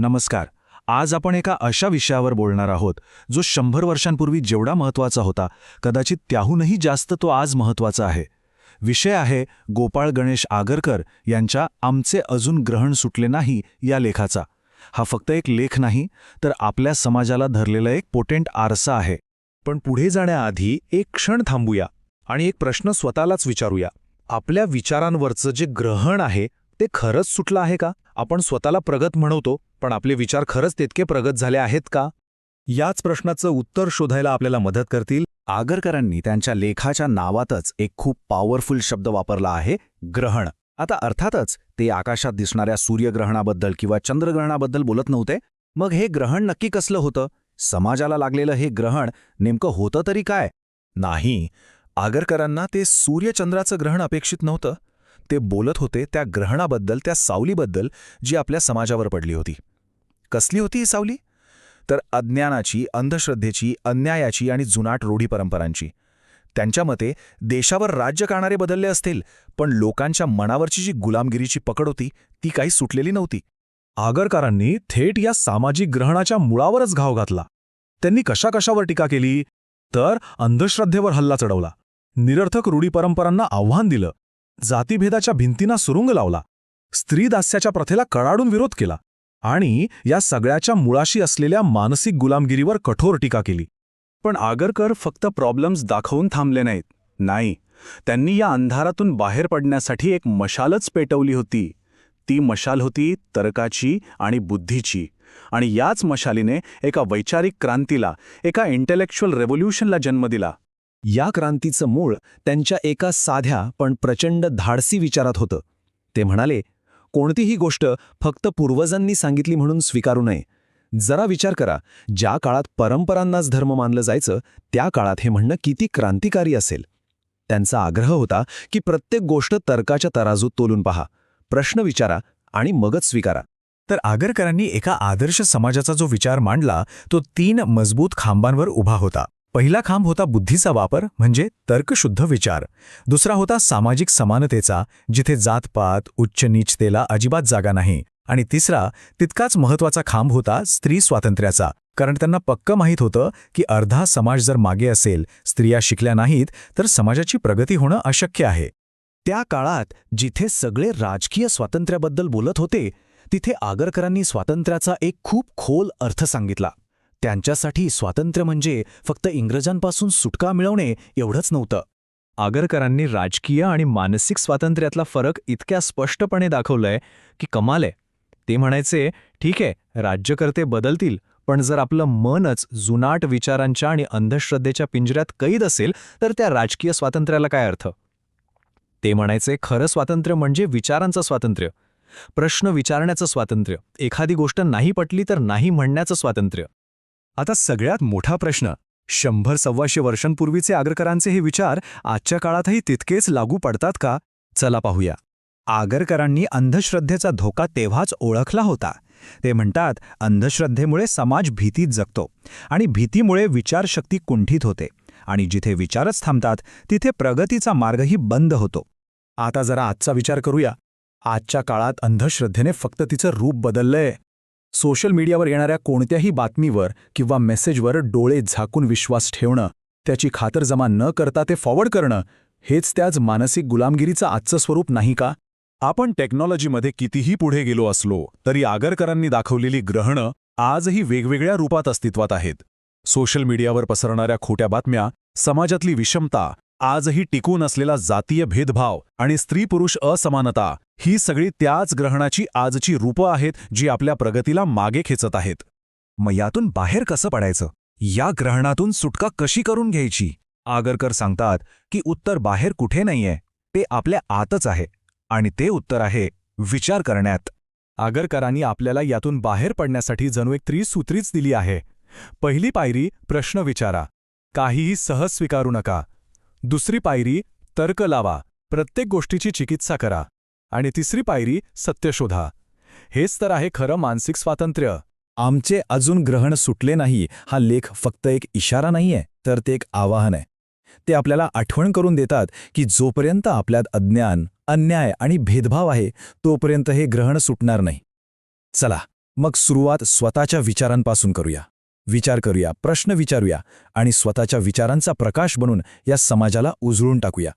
नमस्कार. आज आपण एका अशा विषयावर बोलणार आहोत जो 100 वर्षांपूर्वी जेवढा महत्त्वाचा होता, कदाचित त्याहूनही जास्त तो आज महत्त्वाचा आहे. विषय आहे गोपाळ गणेश आगरकर यांच्या आमचे अजून ग्रहण सुटले नाही या लेखाचा. हा फक्त एक लेख नाही, तर आपल्या समाजाला धरलेला एक पोटेंट आरसा आहे. पण पुढे जाण्याआधी एक क्षण थांबूया आणि एक प्रश्न स्वतःलाच विचारूया. आपल्या विचारांवरचं जे ग्रहण आहे ते खरंच सुटलं आहे का? आपण स्वतःला प्रगत म्हणवतो, पण आपले विचार खरंच तितके प्रगत झाले आहेत का? याच प्रश्नाचं उत्तर शोधायला आपल्याला मदत करतील आगरकरांनी त्यांच्या लेखाच्या नावातच एक खूप पॉवरफुल शब्द वापरला आहे, ग्रहण. आता अर्थातच ते आकाशात दिसणाऱ्या सूर्यग्रहणाबद्दल किंवा चंद्रग्रहणाबद्दल बोलत नव्हते. मग हे ग्रहण नक्की कसलं होतं? समाजाला लागलेलं हे ग्रहण नेमकं होतं तरी काय? नाही, आगरकरांना ते सूर्यचंद्राचं ग्रहण अपेक्षित नव्हतं. ते बोलत होते त्या ग्रहणाबद्दल, त्या सावलीबद्दल जी आपल्या समाजावर पडली होती. कसली होती ही सावली? तर अज्ञानाची, अंधश्रद्धेची, अन्यायाची आणि जुनाट रूढी परंपरांची. त्यांच्या मते देशावर राज्य करणारे बदलले असतील, पण लोकांच्या मनावरची जी गुलामगिरीची पकड होती ती काही सुटलेली नव्हती. आगरकरांनी थेट या सामाजिक ग्रहणाच्या मुळावरच घाव घातला. त्यांनी कशाकशावर टीका केली? तर अंधश्रद्धेवर हल्ला चढवला, निरर्थक रूढी परंपरांना आव्हान दिलं, जातीभेदाच्या भिंतींना सुरुंग लावला, स्त्रीदास्याच्या प्रथेला कडाडून विरोध केला आणि या सगळ्याच्या मुळाशी असलेल्या मानसिक गुलामगिरीवर कठोर टीका केली. पण आगरकर फक्त प्रॉब्लेम्स दाखवून थांबले नाहीत. नाही, त्यांनी या अंधारातून बाहेर पडण्यासाठी एक मशालच पेटवली होती. ती मशाल होती तर्काची आणि बुद्धीची. आणि याच मशालीने एका वैचारिक क्रांतीला, एका इंटेलेक्च्युअल रेव्होल्यूशनला जन्म दिला. या क्रांतीचं मूळ त्यांच्या एका साध्या पण प्रचंड धाडसी विचारात होतं. ते म्हणाले, कोणतीही गोष्ट फक्त पूर्वजांनी सांगितली म्हणून स्वीकारू नये. जरा विचार करा, ज्या काळात परंपरांनाच धर्म मानलं जायचं, त्या काळात हे म्हणणं किती क्रांतिकारी असेल. त्यांचा आग्रह होता की प्रत्येक गोष्ट तर्काच्या तराजूत तोलून पहा, प्रश्न विचारा आणि मगच स्वीकारा. तर आगरकरांनी एका आदर्श समाजाचा जो विचार मांडला तो 3 मजबूत खांबांवर उभा होता. पहिला खांब होता बुद्धीचा वापर, म्हणजे तर्कशुद्ध विचार. दुसरा होता सामाजिक समानतेचा, जिथे जातपात, उच्च नीचतेला अजिबात जागा नाही. आणि तिसरा, तितकाच महत्त्वाचा खांब होता स्त्री स्वातंत्र्याचा, कारण त्यांना पक्कं माहीत होतं की अर्धा समाज जर मागे असेल, स्त्रिया शिकल्या नाहीत, तर समाजाची प्रगती होणं अशक्य आहे. त्या काळात जिथे सगळे राजकीय स्वातंत्र्याबद्दल बोलत होते, तिथे आगरकरांनी स्वातंत्र्याचा एक खूप खोल अर्थ सांगितला. त्यांच्यासाठी स्वातंत्र्य म्हणजे फक्त इंग्रजांपासून सुटका मिळवणे एवढंच नव्हतं. आगरकरांनी राजकीय आणि मानसिक स्वातंत्र्यातला फरक इतक्या स्पष्टपणे दाखवलाय की कमाल आहे. ते म्हणायचे, ठीक आहे, राज्यकर्ते बदलतील, पण जर आपलं मनच जुनाट विचारांच्या आणि अंधश्रद्धेच्या पिंजऱ्यात कैद असेल, तर त्या राजकीय स्वातंत्र्याला काय अर्थ? ते म्हणायचे, खरं स्वातंत्र्य म्हणजे विचारांचं स्वातंत्र्य, प्रश्न विचारण्याचं स्वातंत्र्य, एखादी गोष्ट नाही पटली तर नाही म्हणण्याचं स्वातंत्र्य. आता सगळ्यात मोठा प्रश्न, 100-125 वर्षांपूर्वीचे आगरकरांचे हे विचार आजच्या काळातही तितकेच लागू पडतात का? चला पाहूया. आगरकरांनी अंधश्रद्धेचा धोका तेव्हाच ओळखला होता. ते म्हणतात, अंधश्रद्धेमुळे समाज भीतीत जगतो आणि भीतीमुळे विचारशक्ती कुंठित होते आणि जिथे विचारच थांबतात तिथे प्रगतीचा मार्गही बंद होतो. आता जरा आजचा विचार करूया. आजच्या काळात अंधश्रद्धेने फक्त तिचं रूप बदललंय. सोशल मीडियावर येणाऱ्या कोणत्याही बातमीवर किंवा मेसेजवर डोळे झाकून विश्वास ठेवणं, त्याची खातरजमा न करता ते फॉरवर्ड करणं, हेच त्याच मानसिक गुलामगिरीचं आजचं स्वरूप नाही का? आपण टेक्नॉलॉजीमध्ये कितीही पुढे गेलो असलो तरी आगरकरांनी दाखवलेली ग्रहणं आजही वेगवेगळ्या रूपात अस्तित्वात आहेत. सोशल मीडियावर पसरणाऱ्या खोट्या बातम्या, समाजातली विषमता, आजही टिकून असलेला जातीय भेदभाव आणि स्त्री-पुरुष असमानता, ही सगळी त्याच ग्रहणाची आजची रूपं आहेत जी आपल्या प्रगतीला मागे खेचत आहेत. मग यातून बाहेर कसं पडायचं? या ग्रहणातून सुटका कशी करून घ्यायची? आगरकर सांगतात की उत्तर बाहेर कुठे नाहीये, ते आपल्या आतच आहे आणि ते उत्तर आहे विचार करण्यात. आगरकरांनी आपल्याला यातून बाहेर पडण्यासाठी जणू एक त्रिसूत्रीच दिली आहे. पहिली पायरी, प्रश्न विचारा, काहीही सहज स्वीकारू नका. दुसरी पायरी, तर्क लावा, प्रत्येक गोष्टीची चिकित्सा करा. आणि तिसरी पायरी, सत्य शोधा. हेच तर आहे खरं मानसिक स्वातंत्र्य. आमचे अजून ग्रहण सुटले नाही हा लेख फक्त एक इशारा नाहीये, तर ते एक आवाहन आहे. ते आपल्याला आठवण करून देतात की जोपर्यंत आपल्यात अज्ञान, अन्याय आणि भेदभाव आहे, तोपर्यंत हे ग्रहण सुटणार नाही. चला, मग सुरुवात स्वतःच्या विचारांपासून करूया. विचार करूया, प्रश्न विचारूया आणि स्वतःच्या विचारांचा प्रकाश बनून या समाजाला उजळून टाकूया.